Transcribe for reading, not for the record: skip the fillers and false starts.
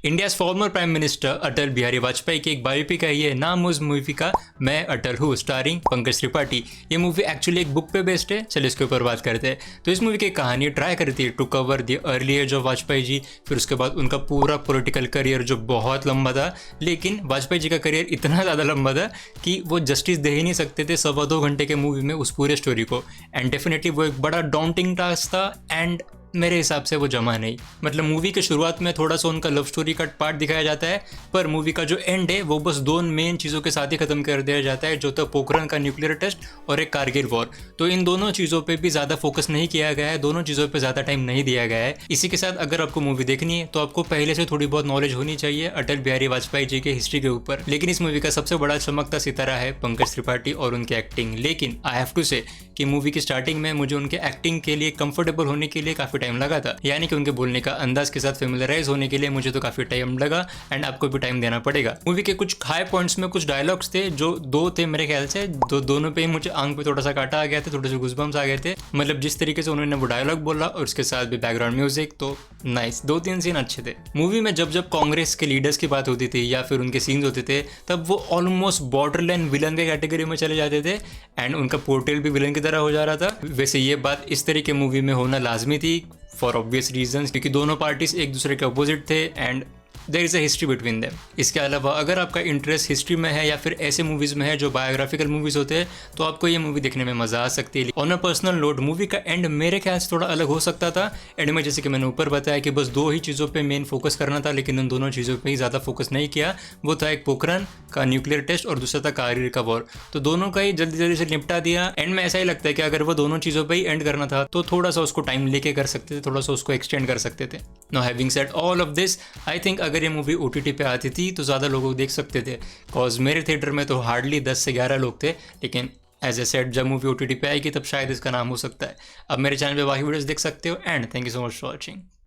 India's former prime minister Atal Bihari Vajpayee की एक biopic है ये। नाम उस मूवी का मैं अटल हूँ, स्टारिंग पंकज त्रिपाठी। ये मूवी एक्चुअली एक बुक पे बेस्ड है। चलिए इसके ऊपर बात करते हैं। तो इस मूवी की कहानी ट्राई करती है to cover the early age of Vajpayee ji, फिर उसके बाद उनका पूरा पॉलिटिकल करियर जो बहुत लंबा था। लेकिन वाजपेयी जी का करियर इतना ज़्यादा लंबा था कि वो जस्टिस दे ही नहीं सकते थे 2.25 घंटे के मूवी में उस पूरे स्टोरी को। एंड डेफिनेटली वो एक बड़ा डॉन्टिंग टास्क था एंड मेरे हिसाब से वो जमा नहीं। मतलब मूवी के शुरुआत में थोड़ा सा उनका लव स्टोरी का पार्ट दिखाया जाता है, पर मूवी का जो एंड है वो बस दो मेन चीज़ों के साथ ही खत्म कर दिया जाता है, जो था पोखरण का न्यूक्लियर टेस्ट और एक कारगिल वॉर। तो इन दोनों चीज़ों पे भी ज़्यादा फोकस नहीं किया गया है, दोनों चीज़ों पे ज़्यादा टाइम नहीं दिया गया है। इसी के साथ अगर आपको मूवी देखनी है तो आपको पहले से थोड़ी बहुत नॉलेज होनी चाहिए अटल बिहारी वाजपेयी जी के हिस्ट्री के ऊपर। लेकिन इस मूवी का सबसे बड़ा चमकता सितारा है पंकज त्रिपाठी और उनकी एक्टिंग। लेकिन आई हैव टू से कि मूवी की स्टार्टिंग में मुझे उनके एक्टिंग के लिए कंफर्टेबल होने के लिए काफ़ी टाइम लगा था, यानी कि उनके बोलने का अंदाज के साथ फेमिलराइज होने के लिए मुझे तो काफ़ी टाइम लगा एंड आपको भी टाइम देना पड़ेगा। मूवी के कुछ हाई पॉइंट्स में कुछ डायलॉग्स थे जो दो थे मेरे ख्याल से, दोनों पे ही मुझे आंख पे थोड़ा सा काटा आ गया था, थोड़े से गूज़बम्स आ गए थे। मतलब जिस तरीके से उन्होंने वो डायलॉग बोला और उसके साथ भी बैकग्राउंड म्यूजिक, तो नाइस। 2-3 सीन अच्छे थे मूवी में। जब जब कांग्रेस के लीडर्स की बात होती थी या फिर उनके सीन्स होते थे, तब वो ऑलमोस्ट बॉर्डरलाइन विलन के कैटेगरी में चले जाते थे एंड उनका पोर्ट्रेल भी विलन की तरह हो जा रहा था। वैसे ये बात इस तरह के मूवी में होना लाजमी थी फॉर ऑब्वियस रीजंस, क्योंकि दोनों पार्टीज एक दूसरे के अपोजिट थे and there is a history between them. इसके अलावा अगर आपका इंटरेस्ट हिस्ट्री में है या फिर ऐसे मूवीज़ में है जो बायोग्राफिकल मूवीज़ होते हैं, तो आपको ये मूवी देखने में मज़ा आ सकती है। On a personal note, movie का एंड मेरे ख्याल से थोड़ा अलग हो सकता था। एंड में जैसे कि मैंने ऊपर बताया कि बस दो ही चीज़ों पे मेन फोकस करना था, लेकिन उन दोनों चीज़ों पे ही ज़्यादा फोकस नहीं किया। वो था एक पोखरण का न्यूक्लियर टेस्ट और दूसरा था कारगिल का वॉर। तो दोनों का ही जल्दी जल्दी से निपटा दिया। एंड में ऐसा ही लगता है कि अगर वो दोनों चीज़ों पर ही एंड करना था तो थोड़ा सा उसको टाइम लेके कर सकते थे, थोड़ा सा उसको एक्सटेंड कर सकते थे। Now having said all of this, I think अगर ये मूवी OTT पे आती थी तो ज़्यादा लोग देख सकते थे, कॉज मेरे थिएटर में तो हार्डली 10 से 11 लोग थे। लेकिन एज ए सेट जब मूवी OTT पे आएगी तब शायद इसका नाम हो सकता है। अब मेरे चैनल पे बाकी वीडियोस देख सकते हो and thank you so much for watching.